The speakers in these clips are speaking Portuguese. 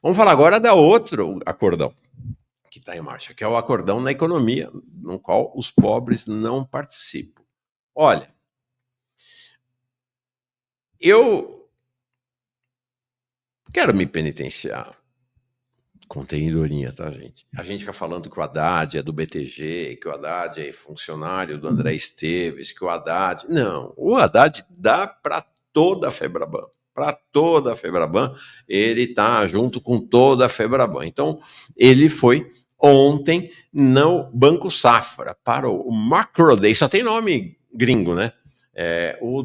Vamos falar agora da outro acordão que está em marcha, que é o acordão na economia, no qual os pobres não participam. Olha, eu quero me penitenciar. Contém ironia, tá, gente? A gente fica falando que o Haddad é do BTG, que o Haddad é funcionário do André Esteves, que o Haddad... Não, o Haddad dá para toda a Febraban. Para toda a Febraban, ele está junto com toda a Febraban. Então, ele foi ontem no Banco Safra para o Macro Day. Só tem nome gringo, né? O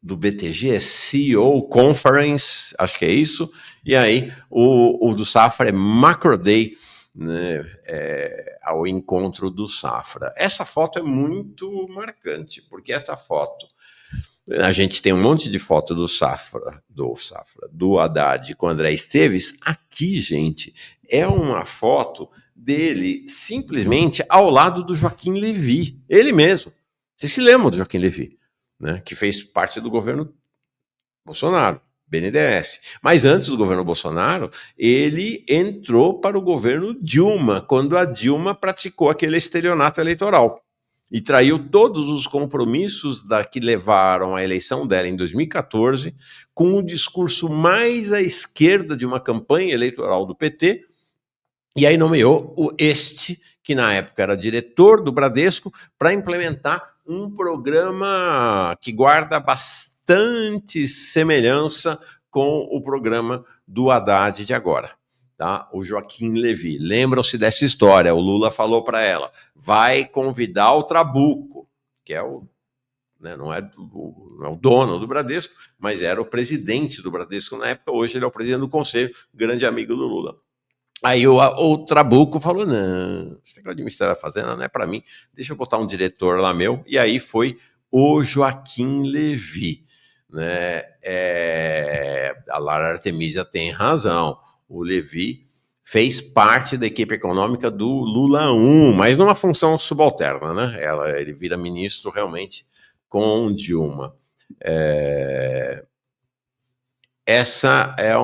do BTG é CEO Conference, acho que é isso, e aí o do Safra é Macro Day, né, ao encontro do Safra. Essa foto é muito marcante, porque essa foto, a gente tem um monte de foto do Safra, do Haddad com o André Esteves. Aqui, gente, é uma foto dele simplesmente ao lado do Joaquim Levy, ele mesmo. Vocês se lembram do Joaquim Levy? Né, que fez parte do governo Bolsonaro, BNDES. Mas antes do governo Bolsonaro, ele entrou para o governo Dilma, quando a Dilma praticou aquele estelionato eleitoral e traiu todos os compromissos que levaram à eleição dela em 2014, com o discurso mais à esquerda de uma campanha eleitoral do PT, e aí nomeou que na época era diretor do Bradesco, para implementar um programa que guarda bastante semelhança com o programa do Haddad de agora. Tá? O Joaquim Levy. Lembram-se dessa história? O Lula falou para ela, vai convidar o Trabuco, que é o... Né, não é o dono do Bradesco, mas era o presidente do Bradesco na época, hoje ele é o presidente do conselho, grande amigo do Lula. Aí o Trabuco falou, não, esse negócio de Ministério da Fazenda não é para mim, deixa eu botar um diretor lá meu, e aí foi o Joaquim Levy. Né? A Lara Artemisia tem razão, o Levy fez parte da equipe econômica do Lula 1, mas numa função subalterna, né? Ele vira ministro realmente com Dilma. Essa é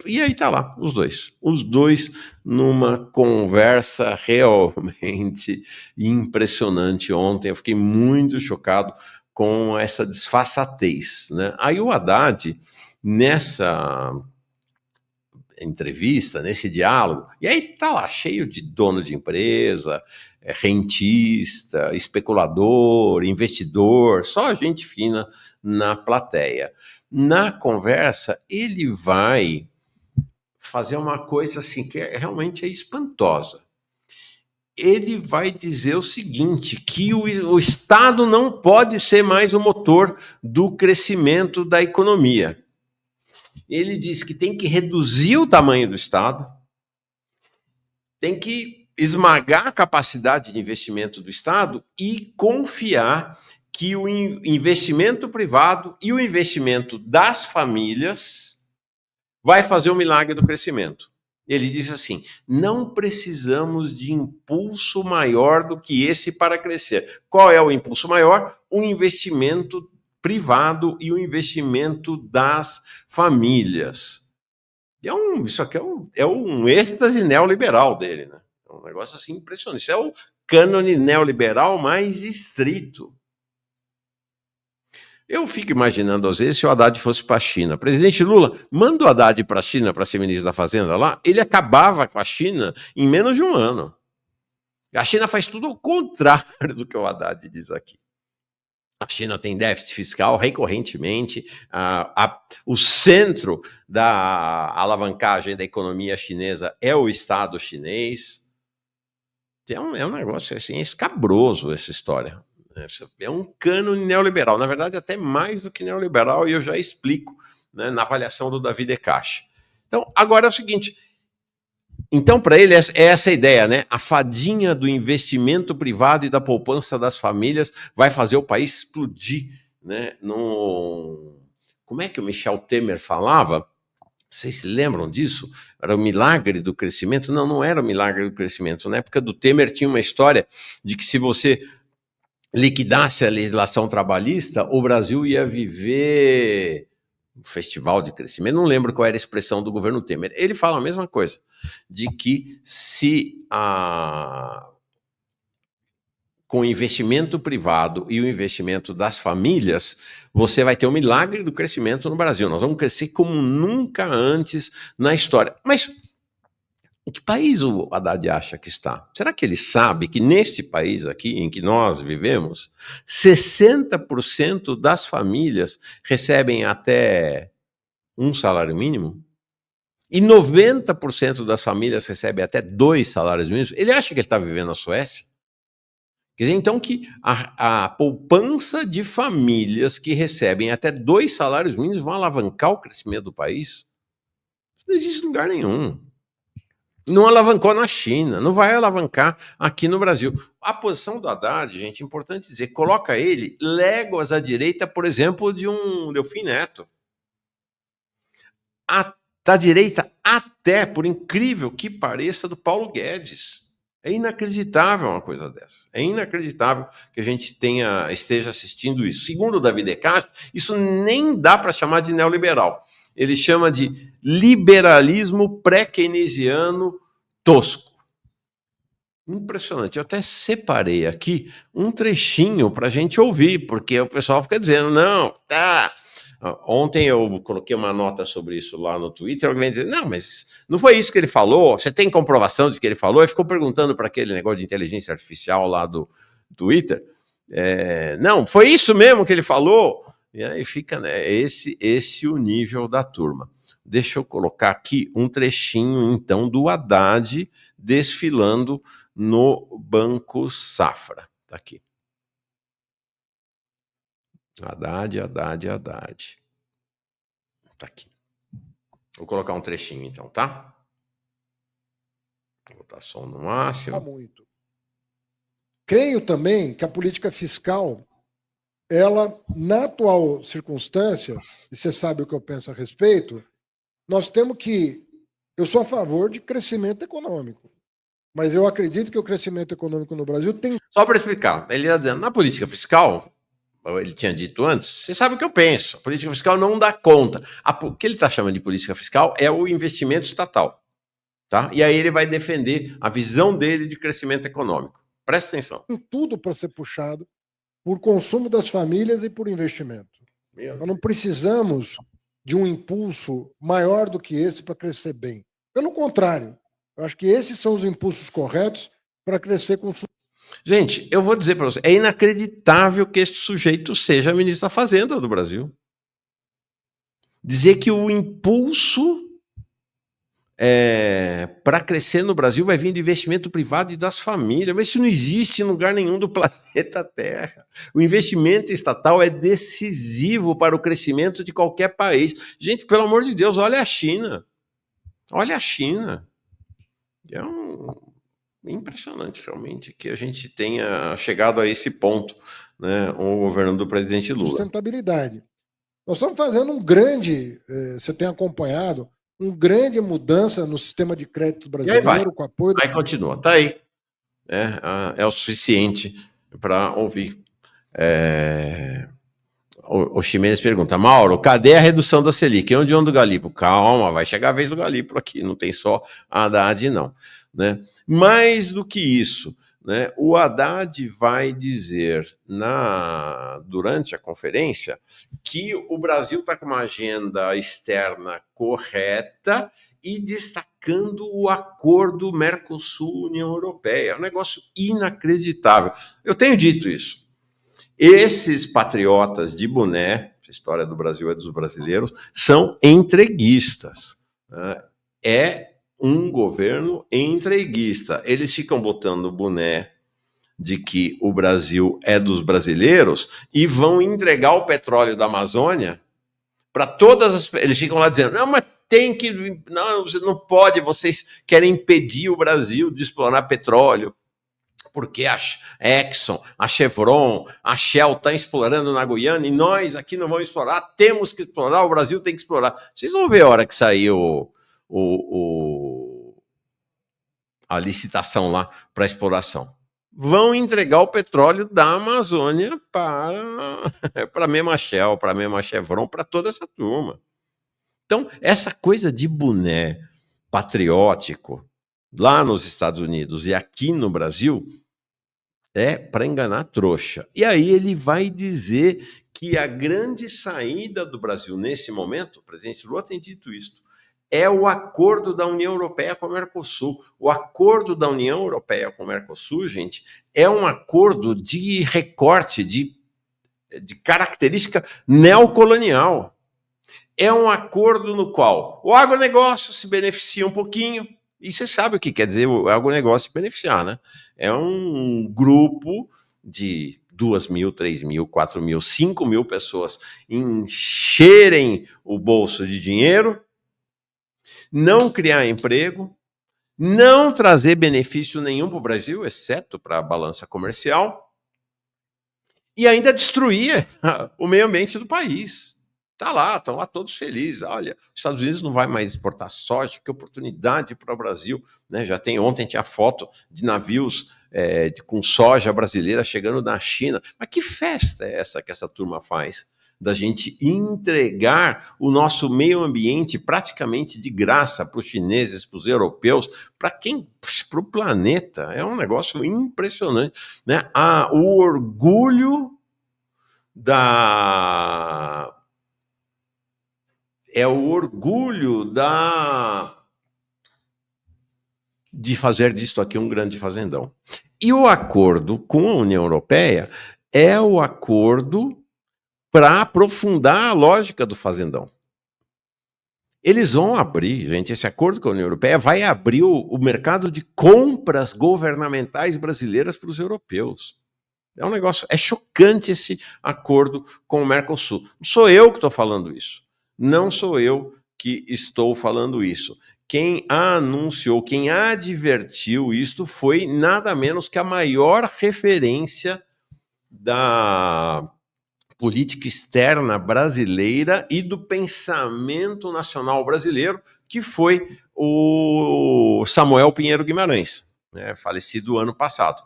E aí tá lá, os dois numa conversa realmente impressionante ontem. Eu fiquei muito chocado com essa disfarçatez, né? Aí o Haddad, nessa entrevista, nesse diálogo, e aí tá lá, cheio de dono de empresa, rentista, especulador, investidor, só gente fina na plateia. Na conversa, ele vai fazer uma coisa assim que realmente é espantosa. Ele vai dizer o seguinte, que o Estado não pode ser mais o motor do crescimento da economia. Ele diz que tem que reduzir o tamanho do Estado, tem que esmagar a capacidade de investimento do Estado e confiar que o investimento privado e o investimento das famílias vai fazer o milagre do crescimento. Ele diz assim, não precisamos de impulso maior do que esse para crescer. Qual é o impulso maior? O investimento privado e o investimento das famílias. Isso aqui é um êxtase neoliberal dele, né? É um negócio assim impressionante. Isso é o cânone neoliberal mais estrito. Eu fico imaginando, às vezes, se o Haddad fosse para a China. Presidente Lula, manda o Haddad para a China para ser ministro da Fazenda lá, ele acabava com a China em menos de um ano. A China faz tudo ao contrário do que o Haddad diz aqui. A China tem déficit fiscal recorrentemente, o centro da alavancagem da economia chinesa é o Estado chinês. É um negócio assim, escabroso essa história. É um cânone neoliberal, na verdade até mais do que neoliberal, e eu já explico, né, na avaliação do Davi De Caixa. Então, agora é o seguinte, então para ele é essa ideia, né? A fadinha do investimento privado e da poupança das famílias vai fazer o país explodir, né? Como é que o Michel Temer falava? Vocês se lembram disso? Era o milagre do crescimento? Não, não era o milagre do crescimento. Na época do Temer tinha uma história de que se você liquidasse a legislação trabalhista, o Brasil ia viver festival de crescimento, não lembro qual era a expressão do governo Temer. Ele fala a mesma coisa, de que se com o investimento privado e o investimento das famílias, você vai ter um milagre do crescimento no Brasil. Nós vamos crescer como nunca antes na história. Mas em que país o Haddad acha que está? Será que ele sabe que neste país aqui em que nós vivemos, 60% das famílias recebem até um salário mínimo? E 90% das famílias recebem até 2 salários mínimos? Ele acha que ele está vivendo na Suécia? Quer dizer, então, que a poupança de famílias que recebem até 2 salários mínimos vão alavancar o crescimento do país? Isso não existe em lugar nenhum. Não alavancou na China, não vai alavancar aqui no Brasil. A posição do Haddad, gente, é importante dizer, coloca ele léguas à direita, por exemplo, de um Delfim Neto. Da direita até, por incrível que pareça, do Paulo Guedes. É inacreditável uma coisa dessa. É inacreditável que a gente esteja assistindo isso. Segundo o Davi De Castro, isso nem dá para chamar de neoliberal. Ele chama de liberalismo pré-keynesiano tosco. Impressionante. Eu até separei aqui um trechinho para a gente ouvir, porque o pessoal fica dizendo, não, tá... Ontem eu coloquei uma nota sobre isso lá no Twitter, alguém dizendo, não, mas não foi isso que ele falou, você tem comprovação de que ele falou? E ficou perguntando para aquele negócio de inteligência artificial lá do Twitter, não, foi isso mesmo que ele falou? E aí fica, né, esse o nível da turma. Deixa eu colocar aqui um trechinho, então, do Haddad desfilando no Banco Safra. Tá aqui. Haddad. Tá aqui. Vou colocar um trechinho, então, tá? Vou botar som no máximo. Muito. Creio também que a política fiscal, ela, na atual circunstância, e você sabe o que eu penso a respeito, nós temos que... Eu sou a favor de crescimento econômico, mas eu acredito que o crescimento econômico no Brasil tem... Só para explicar, ele está dizendo, na política fiscal, ele tinha dito antes, você sabe o que eu penso, a política fiscal não dá conta. O que ele está chamando de política fiscal é o investimento estatal. Tá? E aí ele vai defender a visão dele de crescimento econômico. Presta atenção. Tem tudo para ser puxado por consumo das famílias e por investimento. Nós não precisamos de um impulso maior do que esse para crescer bem. Pelo contrário, eu acho que esses são os impulsos corretos para crescer com... Gente, eu vou dizer para você, é inacreditável que este sujeito seja ministro da Fazenda do Brasil. Dizer que o impulso para crescer no Brasil vai vir do investimento privado e das famílias, mas isso não existe em lugar nenhum do planeta Terra. O investimento estatal é decisivo para o crescimento de qualquer país. Gente, pelo amor de Deus, olha a China. Olha a China. É impressionante, realmente, que a gente tenha chegado a esse ponto, né, o governo do presidente Lula. Sustentabilidade. Nós estamos fazendo um grande, você tem acompanhado, uma grande mudança no sistema de crédito brasileiro, com apoio... Aí continua, tá aí. É o suficiente para ouvir. O Ximenes pergunta, Mauro, cadê a redução da Selic? Onde anda o Galipo? Calma, vai chegar a vez do Galipo aqui, não tem só a Haddad, não. Né? Mais do que isso, né, o Haddad vai dizer durante a conferência que o Brasil está com uma agenda externa correta e destacando o acordo Mercosul-União Europeia. É um negócio inacreditável. Eu tenho dito isso. Esses patriotas de boné, a história do Brasil é dos brasileiros, são entreguistas. É um governo entreguista. Eles ficam botando o boné de que o Brasil é dos brasileiros e vão entregar o petróleo da Amazônia para todas as... Eles ficam lá dizendo, não, mas tem que... Não, você não pode, vocês querem impedir o Brasil de explorar petróleo. Porque a Exxon, a Chevron, a Shell estão explorando na Guiana e nós aqui não vamos explorar, temos que explorar, o Brasil tem que explorar. Vocês vão ver a hora que sair a licitação lá para exploração. vão entregar o petróleo da Amazônia para a mesma Shell, para a mesma Chevron, para toda essa turma. Então, essa coisa de boné patriótico lá nos Estados Unidos e aqui no Brasil é para enganar trouxa. E aí ele vai dizer que a grande saída do Brasil nesse momento, o presidente Lula tem dito isso, é o acordo da União Europeia com o Mercosul. O acordo da União Europeia com o Mercosul, gente, é um acordo de recorte, de característica neocolonial. É um acordo no qual o agronegócio se beneficia um pouquinho, e você sabe o que quer dizer o agronegócio se beneficiar, né? É um grupo de 2.000, 3.000, 4.000, 5.000 pessoas encherem o bolso de dinheiro, não criar emprego, não trazer benefício nenhum para o Brasil, exceto para a balança comercial, e ainda destruir o meio ambiente do país. Estão lá todos felizes. Olha, os Estados Unidos não vai mais exportar soja, que oportunidade para o Brasil. Né? Ontem tinha foto de navios com soja brasileira chegando na China. Mas que festa é essa que essa turma faz? Da gente entregar o nosso meio ambiente praticamente de graça para os chineses, para os europeus, para o planeta. É um negócio impressionante. Né? O orgulho de fazer disto aqui um grande fazendão. E o acordo com a União Europeia é o acordo para aprofundar a lógica do fazendão. Eles vão abrir, gente, esse acordo com a União Europeia vai abrir o mercado de compras governamentais brasileiras para os europeus. É um negócio, é chocante esse acordo com o Mercosul. Não sou eu que estou falando isso. Não sou eu que estou falando isso. Quem anunciou, quem advertiu isto foi nada menos que a maior referência da política externa brasileira e do pensamento nacional brasileiro, que foi o Samuel Pinheiro Guimarães, né, falecido ano passado,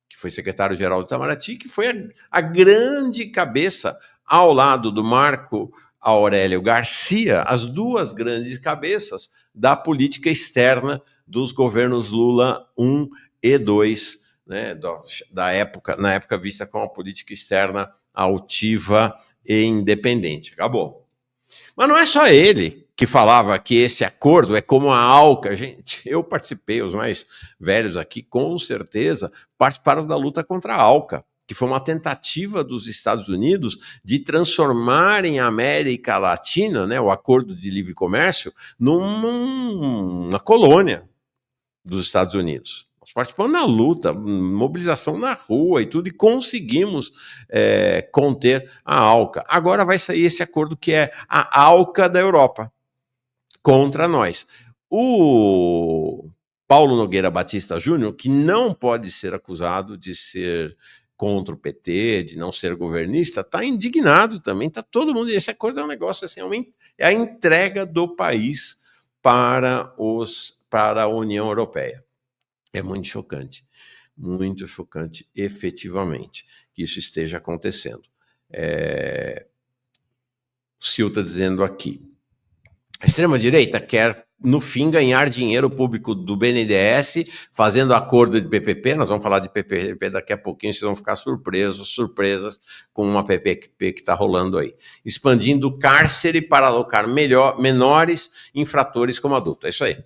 que foi secretário-geral do Itamaraty, que foi a grande cabeça, ao lado do Marco Aurélio Garcia, as duas grandes cabeças da política externa dos governos Lula 1 e 2, né, na época vista como uma política externa altiva e independente. Acabou. Mas não é só ele que falava que esse acordo é como a ALCA. Gente, eu participei, os mais velhos aqui, com certeza, participaram da luta contra a ALCA, que foi uma tentativa dos Estados Unidos de transformarem a América Latina, né, o Acordo de Livre Comércio, numa colônia dos Estados Unidos. Nós participamos na luta, mobilização na rua e tudo, e conseguimos conter a ALCA. Agora vai sair esse acordo que é a ALCA da Europa contra nós. O Paulo Nogueira Batista Júnior, que não pode ser acusado de ser contra o PT, de não ser governista, está indignado também, está todo mundo. Esse acordo é um negócio assim, é a entrega do país para a União Europeia. É muito chocante, efetivamente, que isso esteja acontecendo. O Sil está dizendo aqui, a extrema-direita quer, no fim, ganhar dinheiro público do BNDES, fazendo acordo de PPP, nós vamos falar de PPP daqui a pouquinho, vocês vão ficar surpresas com uma PPP que está rolando aí. Expandindo o cárcere para alocar menores infratores como adulto, é isso aí.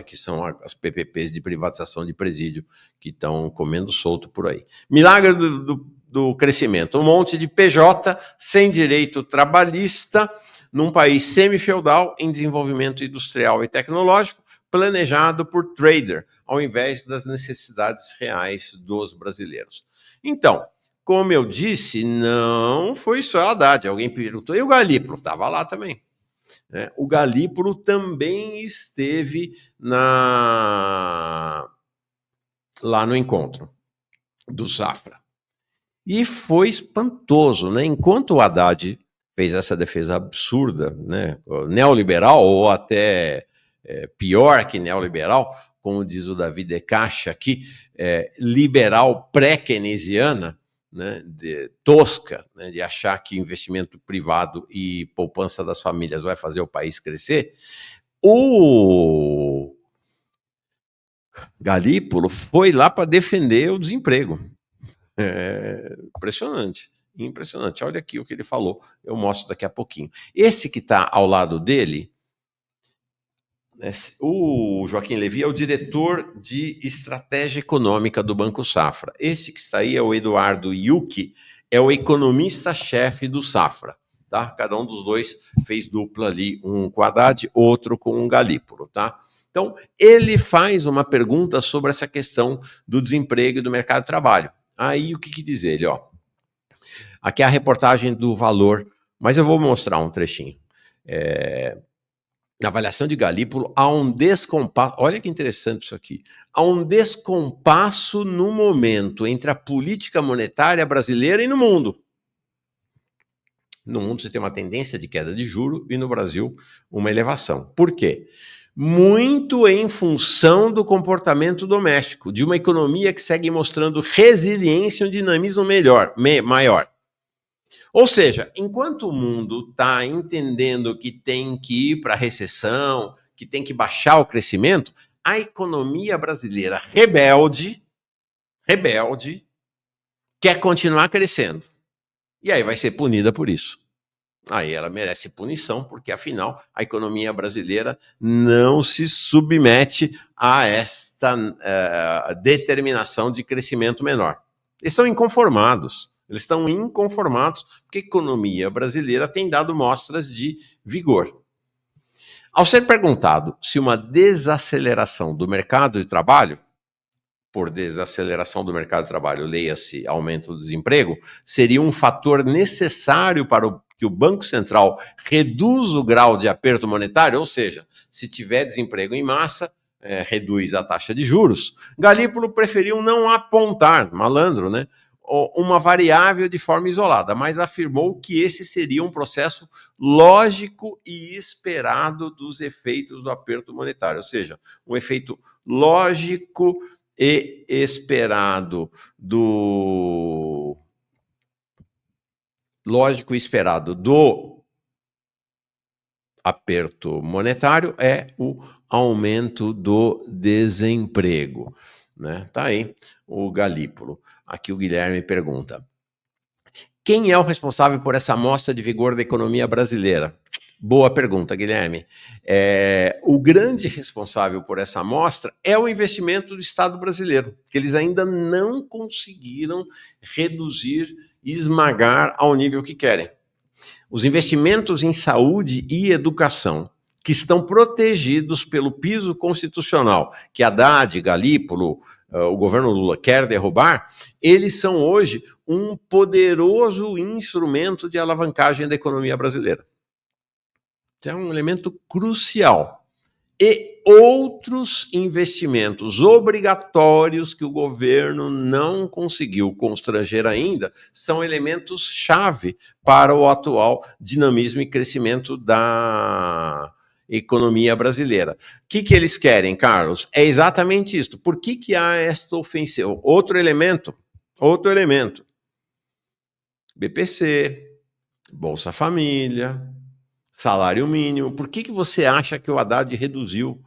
Que são as PPPs de privatização de presídio que estão comendo solto por aí. Milagre do crescimento. Um monte de PJ sem direito trabalhista num país semi-feudal em desenvolvimento industrial e tecnológico, planejado por trader, ao invés das necessidades reais dos brasileiros. Então, como eu disse, não foi só a Haddad. Alguém perguntou, e o Galípolo? Estava lá também. O Galípolo também esteve lá no encontro do Safra. E foi espantoso, né? Enquanto o Haddad fez essa defesa absurda, né, neoliberal, ou até pior que neoliberal, como diz o Davi de Caixa aqui, liberal pré-keynesiana, né, tosca, né, de achar que investimento privado e poupança das famílias vai fazer o país crescer, o Galípolo foi lá para defender o desemprego. Impressionante, impressionante. Olha aqui o que ele falou, eu mostro daqui a pouquinho. Esse que está ao lado dele, o Joaquim Levy é o diretor de estratégia econômica do Banco Safra. Esse que está aí é o Eduardo Yuki, é o economista-chefe do Safra. Tá? Cada um dos dois fez dupla ali, um com Haddad, outro com um Galípolo. Tá? Então, ele faz uma pergunta sobre essa questão do desemprego e do mercado de trabalho. Aí, o que diz ele? Ó, aqui é a reportagem do Valor, mas eu vou mostrar um trechinho. Na avaliação de Galípolo, há um descompasso. Olha que interessante isso aqui. Há um descompasso no momento entre a política monetária brasileira e no mundo. No mundo você tem uma tendência de queda de juro e no Brasil uma elevação. Por quê? Muito em função do comportamento doméstico, de uma economia que segue mostrando resiliência e um dinamismo maior. Ou seja, enquanto o mundo está entendendo que tem que ir para a recessão, que tem que baixar o crescimento, a economia brasileira rebelde, quer continuar crescendo. E aí vai ser punida por isso. Aí ela merece punição, porque afinal a economia brasileira não se submete a esta determinação de crescimento menor. Eles são inconformados. Eles estão inconformados porque a economia brasileira tem dado mostras de vigor. Ao ser perguntado se uma desaceleração do mercado de trabalho, por desaceleração do mercado de trabalho, leia-se aumento do desemprego, seria um fator necessário para que o Banco Central reduza o grau de aperto monetário, ou seja, se tiver desemprego em massa, reduz a taxa de juros, Galípolo preferiu não apontar, malandro, né, uma variável de forma isolada, mas afirmou que esse seria um processo lógico e esperado dos efeitos do aperto monetário, ou seja, um efeito lógico e esperado do aperto monetário é o aumento do desemprego, né? Tá aí o Galípolo. Aqui o Guilherme pergunta: quem é o responsável por essa amostra de vigor da economia brasileira? Boa pergunta, Guilherme. O grande responsável por essa amostra é o investimento do Estado brasileiro, que eles ainda não conseguiram reduzir e esmagar ao nível que querem. Os investimentos em saúde e educação, que estão protegidos pelo piso constitucional, que Haddad, Galípolo, o governo Lula quer derrubar, eles são hoje um poderoso instrumento de alavancagem da economia brasileira. É um elemento crucial. E outros investimentos obrigatórios que o governo não conseguiu constranger ainda são elementos-chave para o atual dinamismo e crescimento da economia brasileira. O que eles querem, Carlos? É exatamente isso. Por que há esta ofensiva? Outro elemento. BPC, Bolsa Família, salário mínimo. Por que você acha que o Haddad reduziu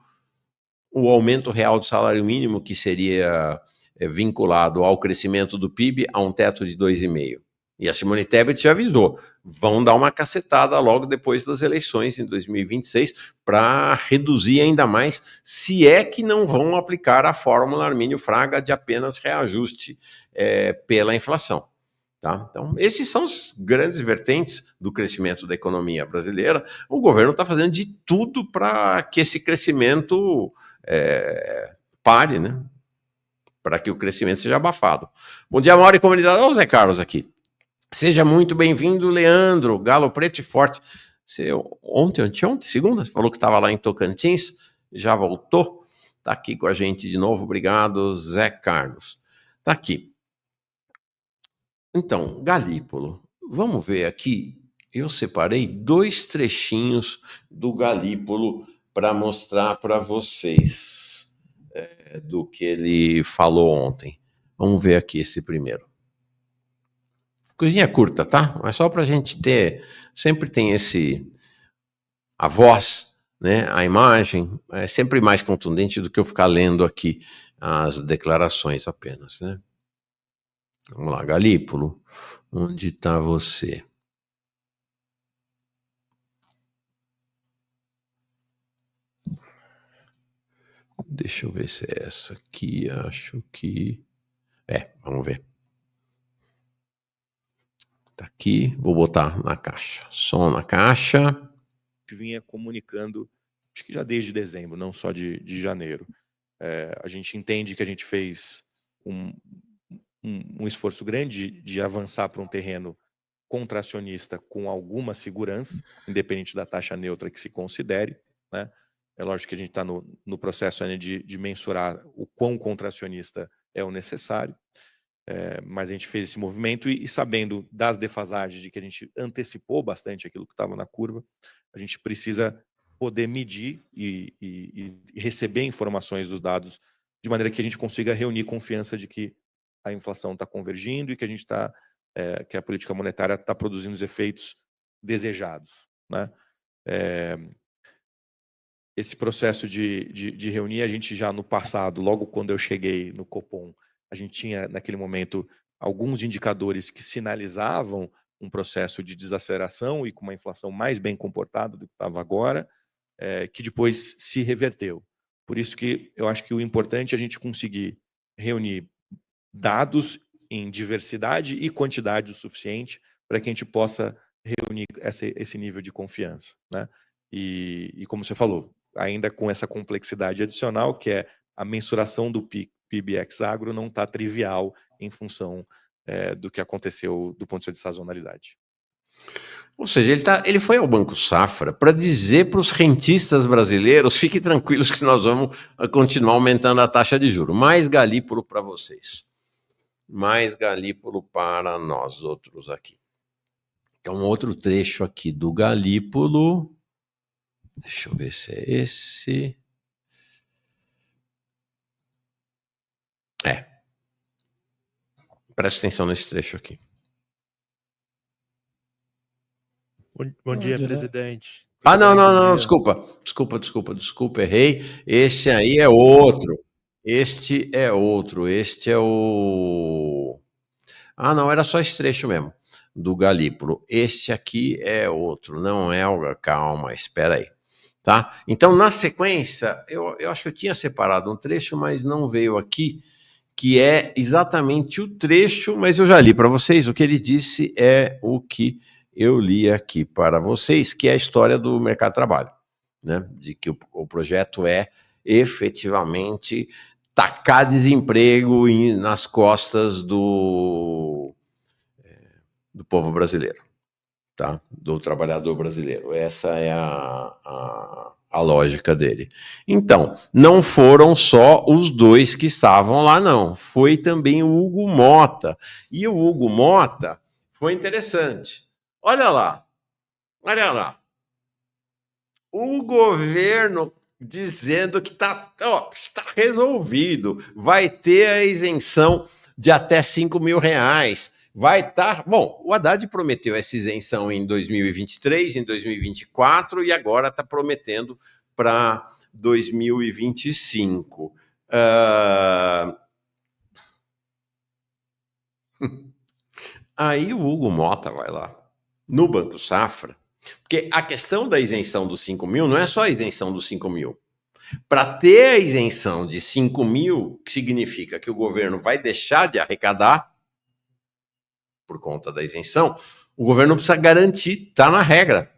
o aumento real do salário mínimo, que seria vinculado ao crescimento do PIB, a um teto de 2,5%? E a Simone Tebet já avisou, vão dar uma cacetada logo depois das eleições em 2026 para reduzir ainda mais, se é que não vão aplicar a fórmula Armínio Fraga de apenas reajuste pela inflação. Tá? Então, esses são os grandes vertentes do crescimento da economia brasileira. O governo está fazendo de tudo para que esse crescimento pare, né? Para que o crescimento seja abafado. Bom dia, Mauro e comunidade. Olha o Zé Carlos aqui. Seja muito bem-vindo, Leandro, Galo Preto e Forte. Você ontem, segunda, falou que estava lá em Tocantins, já voltou, está aqui com a gente de novo. Obrigado, Zé Carlos. Está aqui. Então, Galípolo, vamos ver aqui. Eu separei 2 trechinhos do Galípolo para mostrar para vocês. do que ele falou ontem. Vamos ver aqui esse primeiro. Coisinha curta, tá? Mas só para a gente ter... Sempre tem a voz, né? A imagem é sempre mais contundente do que eu ficar lendo aqui as declarações apenas, né? Vamos lá, Galípolo. Onde está você? Deixa eu ver se é essa aqui. Acho que... vamos ver. Tá aqui, vou botar na caixa. Som na caixa. Vinha comunicando, acho que já desde dezembro, não só de janeiro. A gente entende que a gente fez um esforço grande de avançar para um terreno contracionista com alguma segurança, independente da taxa neutra que se considere, né? É lógico que a gente está no processo ainda de mensurar o quão contracionista é o necessário, mas a gente fez esse movimento e sabendo das defasagens de que a gente antecipou bastante aquilo que estava na curva, a gente precisa poder medir e receber informações dos dados de maneira que a gente consiga reunir confiança de que a inflação está convergindo e que a gente que a política monetária está produzindo os efeitos desejados, né? Esse processo de reunir, a gente já no passado, logo quando eu cheguei no Copom, a gente tinha naquele momento alguns indicadores que sinalizavam um processo de desaceleração e com uma inflação mais bem comportada do que estava agora, que depois se reverteu. Por isso que eu acho que o importante é a gente conseguir reunir dados em diversidade e quantidade o suficiente para que a gente possa reunir esse nível de confiança, né? E como você falou, ainda com essa complexidade adicional, que é a mensuração do PIB ex-agro não está trivial em função do que aconteceu do ponto de vista de sazonalidade. Ou seja, ele foi ao Banco Safra para dizer para os rentistas brasileiros: fiquem tranquilos que nós vamos continuar aumentando a taxa de juros. Mais Galípolo para vocês. Mais Galípolo para nós outros aqui. Então, outro trecho aqui do Galípolo. Deixa eu ver se é esse. Presta atenção nesse trecho aqui. Bom dia, presidente. Não, desculpa, errei. Este aí é outro. Este é o... não, era só esse trecho mesmo, do Galípolo. Este aqui é outro, não é o... Calma, espera aí. Tá? Então, na sequência, eu acho que eu tinha separado um trecho, mas não veio aqui, que é exatamente o trecho, mas eu já li para vocês. O que ele disse é o que eu li aqui para vocês, que é a história do mercado de trabalho, né? De que o projeto é efetivamente tacar desemprego nas costas do povo brasileiro, tá? Do trabalhador brasileiro. Essa é a lógica dele. Então, não foram só os dois que estavam lá, não. Foi também o Hugo Motta. E o Hugo Motta foi interessante. Olha lá. O governo dizendo que tá resolvido. Vai ter a isenção de até R$5.000. Vai estar... Bom, o Haddad prometeu essa isenção em 2023, em 2024, e agora está prometendo para 2025. Aí o Hugo Motta vai lá, no Banco Safra, porque a questão da isenção dos 5.000 não é só a isenção dos 5.000. Para ter a isenção de 5.000, que significa que o governo vai deixar de arrecadar por conta da isenção, o governo precisa garantir, está na regra.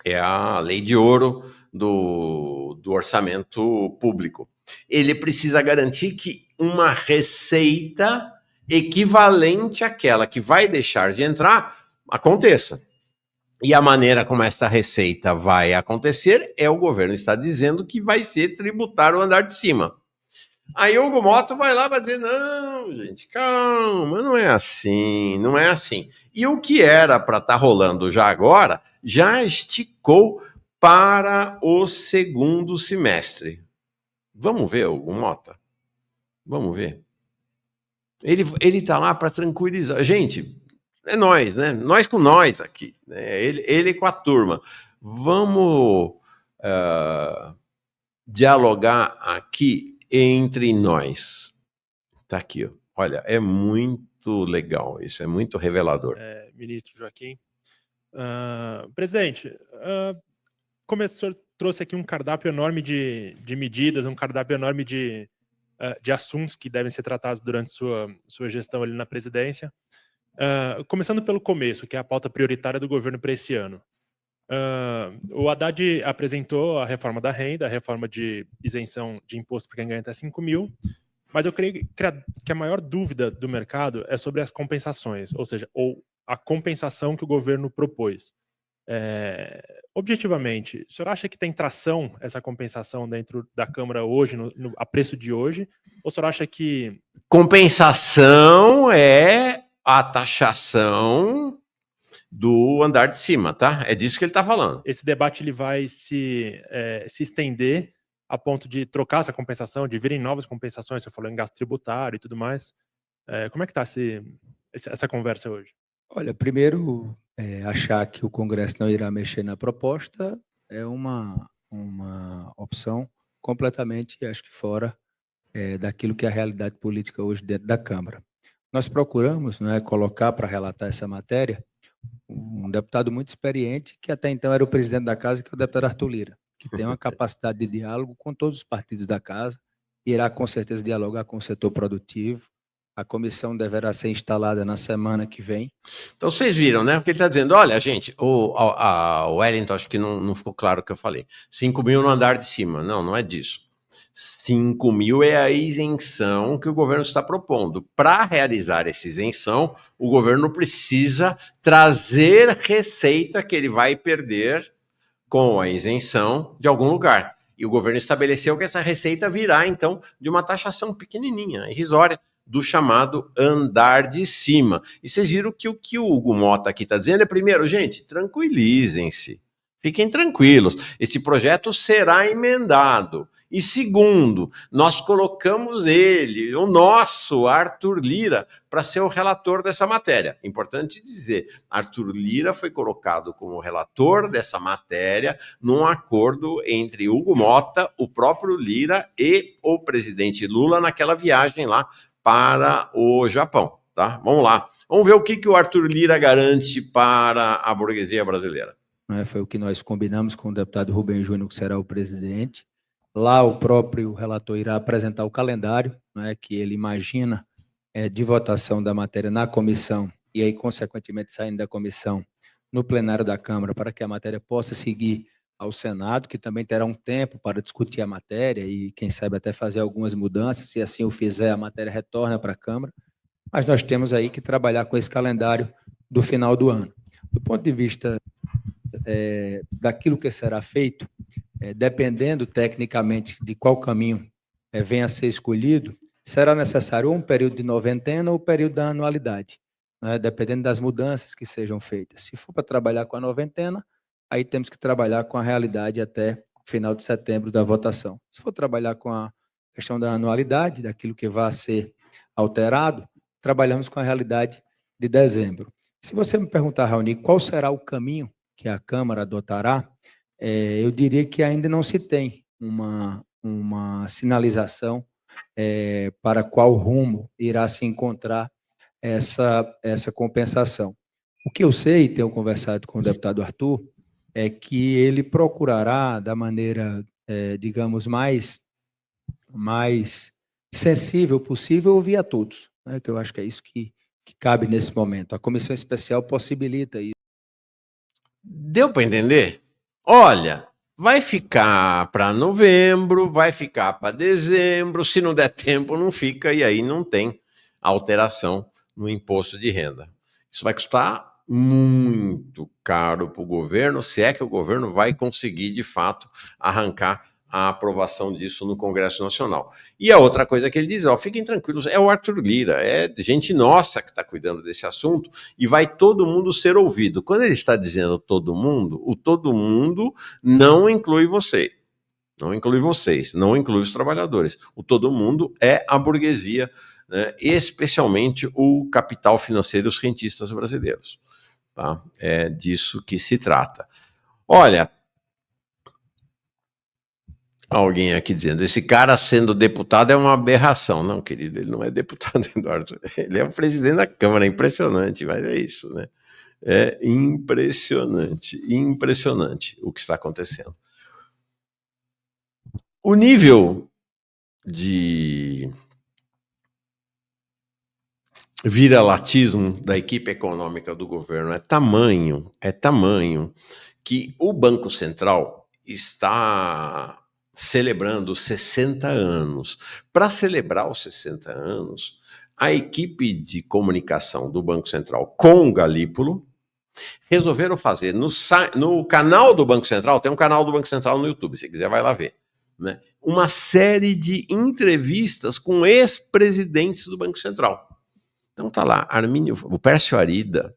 É a lei de ouro do orçamento público. Ele precisa garantir que uma receita equivalente àquela que vai deixar de entrar aconteça. E a maneira como essa receita vai acontecer é o governo está dizendo que vai ser tributar o andar de cima. Aí o Hugo Motta vai lá para dizer: não, gente, calma, não é assim. E o que era para estar rolando já agora, já esticou para o segundo semestre. Vamos ver, Hugo Motta? Vamos ver. Ele tá lá para tranquilizar. Gente, é nós, né? Nós com nós aqui. Né? Ele com a turma. Vamos dialogar aqui entre nós. Tá aqui, ó. Olha, é muito legal isso, é muito revelador. Ministro Joaquim. Presidente, como o senhor trouxe aqui um cardápio enorme de medidas, um cardápio enorme de assuntos que devem ser tratados durante sua gestão ali na presidência. Começando pelo começo, que é a pauta prioritária do governo para esse ano. O Haddad apresentou a reforma da renda, a reforma de isenção de imposto para quem ganha até 5 mil, mas eu creio que a maior dúvida do mercado é sobre as compensações, ou seja, a compensação que o governo propôs. Objetivamente, o senhor acha que tem tração essa compensação dentro da Câmara hoje, a preço de hoje? Ou o senhor acha que... Compensação é a taxação do andar de cima, tá? É disso que ele está falando. Esse debate ele vai se estender a ponto de trocar essa compensação, de virem novas compensações, você falou em gasto tributário e tudo mais. Como é que está essa conversa hoje? Olha, primeiro, achar que o Congresso não irá mexer na proposta é uma opção completamente, acho que fora daquilo que é a realidade política hoje dentro da Câmara. Nós procuramos, colocar para relatar essa matéria um deputado muito experiente, que até então era o presidente da casa, que é o deputado Arthur Lira, que tem uma capacidade de diálogo com todos os partidos da casa, irá com certeza dialogar com o setor produtivo. A comissão deverá ser instalada na semana que vem. Então, vocês viram, né? Porque ele está dizendo, olha, gente, o Wellington, acho que não ficou claro o que eu falei. 5 mil no andar de cima. Não é disso. 5 mil é a isenção que o governo está propondo. Para realizar essa isenção, o governo precisa trazer receita que ele vai perder com a isenção de algum lugar. E o governo estabeleceu que essa receita virá, então, de uma taxação pequenininha, irrisória, do chamado andar de cima. E vocês viram que o que o Hugo Mota aqui está dizendo é, primeiro, gente, tranquilizem-se, fiquem tranquilos, esse projeto será emendado. E segundo, nós colocamos ele, o nosso Arthur Lira, para ser o relator dessa matéria. Importante dizer, Arthur Lira foi colocado como relator dessa matéria num acordo entre Hugo Mota, o próprio Lira e o presidente Lula naquela viagem lá para o Japão, tá? Vamos lá. Vamos ver o que o Arthur Lira garante para a burguesia brasileira. Foi o que nós combinamos com o deputado Rubem Júnior, que será o presidente. Lá o próprio relator irá apresentar o calendário, que ele imagina de votação da matéria na comissão e aí, consequentemente, saindo da comissão no plenário da Câmara para que a matéria possa seguir ao Senado, que também terá um tempo para discutir a matéria e, quem sabe, até fazer algumas mudanças. Se assim o fizer, a matéria retorna para a Câmara. Mas nós temos aí que trabalhar com esse calendário do final do ano. Do ponto de vista daquilo que será feito, dependendo tecnicamente de qual caminho venha a ser escolhido, será necessário ou um período de noventena ou o período da anualidade, dependendo das mudanças que sejam feitas. Se for para trabalhar com a noventena, aí temos que trabalhar com a realidade até final de setembro da votação. Se for trabalhar com a questão da anualidade, daquilo que vai ser alterado, trabalhamos com a realidade de dezembro. Se você me perguntar, Raoni, qual será o caminho que a Câmara adotará, eu diria que ainda não se tem uma sinalização para qual rumo irá se encontrar essa compensação. O que eu sei, tenho conversado com o deputado Arthur, é que ele procurará, da maneira, digamos, mais sensível possível, ouvir a todos, que eu acho que é isso que cabe nesse momento. A comissão especial possibilita isso. Deu para entender? Olha, vai ficar para novembro, vai ficar para dezembro, se não der tempo não fica, e aí não tem alteração no imposto de renda. Isso vai custar muito caro para o governo, se é que o governo vai conseguir, de fato, arrancar a aprovação disso no Congresso Nacional. E a outra coisa que ele diz, fiquem tranquilos, é o Arthur Lira, é gente nossa que está cuidando desse assunto e vai todo mundo ser ouvido. Quando ele está dizendo todo mundo, o todo mundo não inclui você. não inclui vocês, não inclui os trabalhadores. O todo mundo é a burguesia, né? Especialmente o capital financeiro e os rentistas brasileiros. Tá? É disso que se trata. Olha, alguém aqui dizendo, esse cara sendo deputado é uma aberração. Não, querido, ele não é deputado, Eduardo. Ele é o presidente da Câmara, é impressionante, mas é isso, né? É impressionante, impressionante o que está acontecendo. O nível de viralatismo da equipe econômica do governo é tamanho que o Banco Central está celebrando 60 anos. Para celebrar os 60 anos, a equipe de comunicação do Banco Central com o Galípolo resolveram fazer no canal do Banco Central, tem um canal do Banco Central no YouTube, se quiser vai lá ver, né? Uma série de entrevistas com ex-presidentes do Banco Central. Então tá lá, o Pércio Arida,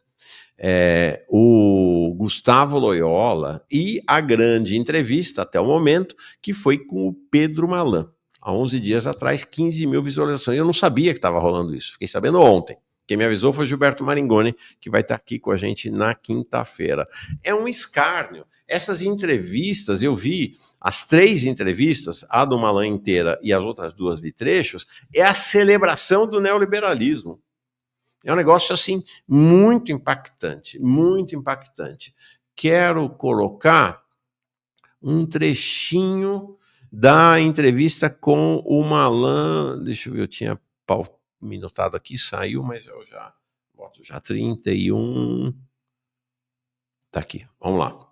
o Gustavo Loyola e a grande entrevista até o momento, que foi com o Pedro Malan. Há 11 dias atrás, 15 mil visualizações. Eu não sabia que estava rolando isso, fiquei sabendo ontem. Quem me avisou foi Gilberto Maringoni, que vai estar aqui com a gente na quinta-feira. É um escárnio. Essas entrevistas, eu vi as 3 entrevistas, a do Malan inteira e as outras 2 de trechos, é a celebração do neoliberalismo. É um negócio, assim, muito impactante, muito impactante. Quero colocar um trechinho da entrevista com o Malan. Deixa eu ver, eu tinha minutado aqui, saiu, mas eu já boto já 31. Tá aqui, vamos lá.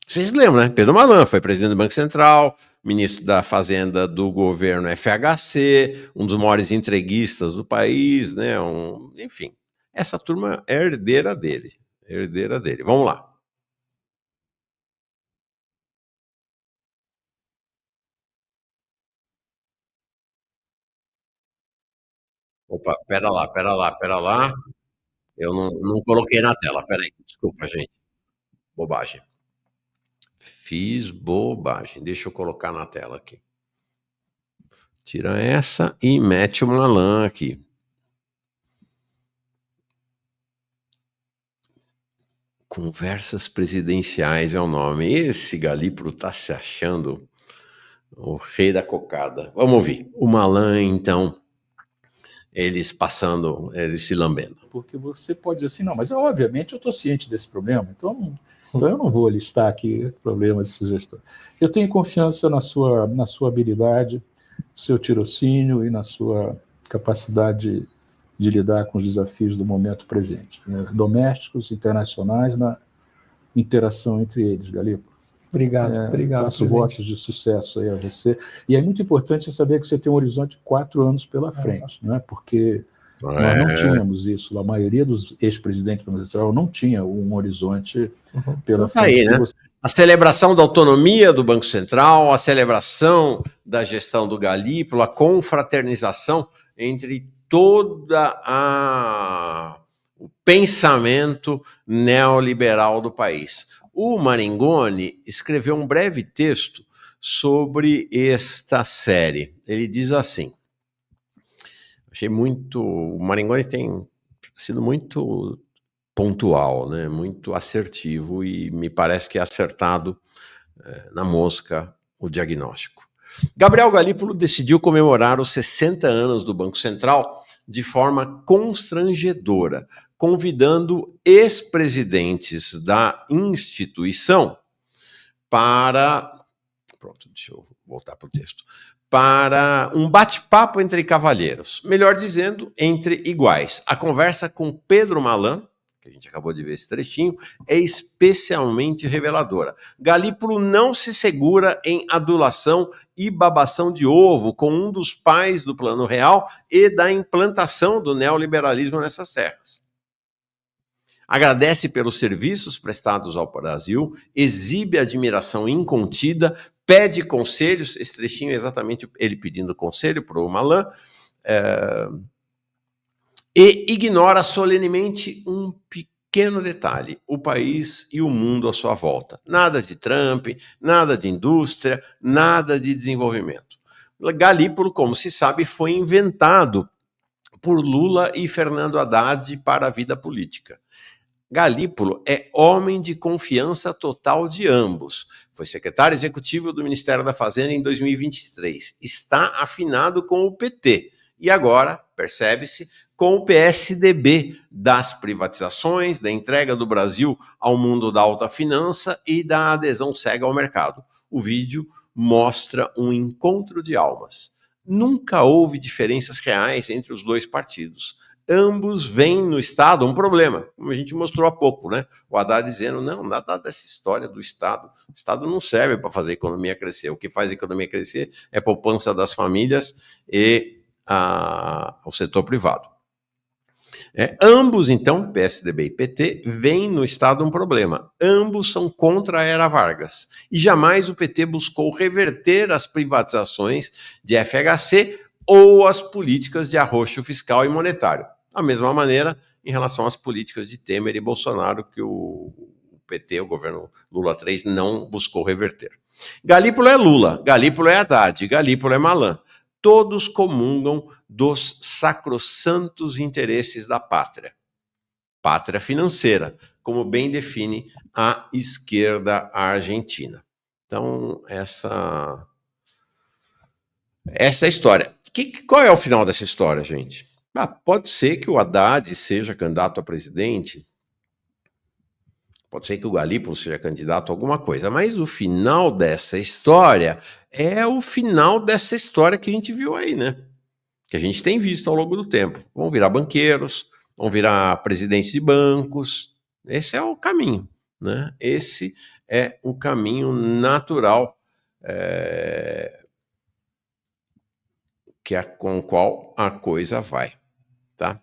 Vocês lembram, né? Pedro Malan foi presidente do Banco Central, ministro da Fazenda do governo FHC, um dos maiores entreguistas do país, né? Enfim, essa turma é herdeira dele. Herdeira dele. Vamos lá. Opa, pera lá. Eu não coloquei na tela, peraí. Desculpa, gente. Bobagem. Fiz bobagem. Deixa eu colocar na tela aqui. Tira essa e mete o Malan aqui. Conversas Presidenciais é o nome. Esse Galípolo tá se achando o rei da cocada. Vamos ouvir. O Malan, então, eles se lambendo. Porque você pode dizer assim, não, mas obviamente eu estou ciente desse problema, então eu não vou listar aqui problemas de sugestão. Eu tenho confiança na sua habilidade, no seu tirocínio e na sua capacidade de lidar com os desafios do momento presente, né? Domésticos, internacionais, na interação entre eles, Galípolo. Obrigado. Faço votos de sucesso aí a você. E é muito importante você saber que você tem um horizonte de 4 anos pela frente, né? Porque nós não tínhamos isso. A maioria dos ex-presidentes do Banco Central não tinha um horizonte pela frente. Aí, né? A celebração da autonomia do Banco Central, a celebração da gestão do Galípolo, a confraternização entre toda o pensamento neoliberal do país. O Maringoni escreveu um breve texto sobre esta série. Ele diz assim, o Maringoni tem sido muito pontual, né? Muito assertivo e me parece que é acertado na mosca o diagnóstico. Gabriel Galípolo decidiu comemorar os 60 anos do Banco Central de forma constrangedora, convidando ex-presidentes da instituição para... Pronto, deixa eu voltar para o texto. Para um bate-papo entre cavalheiros, melhor dizendo, entre iguais. A conversa com Pedro Malan, que a gente acabou de ver esse trechinho, é especialmente reveladora. Galípolo não se segura em adulação e babação de ovo com um dos pais do Plano Real e da implantação do neoliberalismo nessas terras. Agradece pelos serviços prestados ao Brasil, exibe admiração incontida, pede conselhos, esse trechinho é exatamente ele pedindo conselho para o Malan, e ignora solenemente um pequeno detalhe, o país e o mundo à sua volta. Nada de Trump, nada de indústria, nada de desenvolvimento. Galípolo, como se sabe, foi inventado por Lula e Fernando Haddad para a vida política. Galípolo é homem de confiança total de ambos. Foi secretário executivo do Ministério da Fazenda em 2023. Está afinado com o PT. E agora, percebe-se, com o PSDB das privatizações, da entrega do Brasil ao mundo da alta finança e da adesão cega ao mercado. O vídeo mostra um encontro de almas. Nunca houve diferenças reais entre os dois partidos. Ambos veem no Estado um problema, como a gente mostrou há pouco, né? O Haddad dizendo, não, nada dessa história do Estado. O Estado não serve para fazer a economia crescer. O que faz a economia crescer é a poupança das famílias e o setor privado. Ambos, então, PSDB e PT, veem no Estado um problema. Ambos são contra a era Vargas. E jamais o PT buscou reverter as privatizações de FHC ou as políticas de arroxo fiscal e monetário. Da mesma maneira, em relação às políticas de Temer e Bolsonaro, que o PT, o governo Lula III, não buscou reverter. Galípolo é Lula, Galípolo é Haddad, Galípolo é Malan. Todos comungam dos sacrossantos interesses da pátria. Pátria financeira, como bem define a esquerda argentina. Então, essa é a história. Qual é o final dessa história, gente? Pode ser que o Haddad seja candidato a presidente, pode ser que o Galípolo seja candidato a alguma coisa, mas o final dessa história é o final dessa história que a gente viu aí, né? Que a gente tem visto ao longo do tempo. Vão virar banqueiros, vão virar presidentes de bancos. Esse é o caminho, né? Esse é o caminho natural com o qual a coisa vai, tá?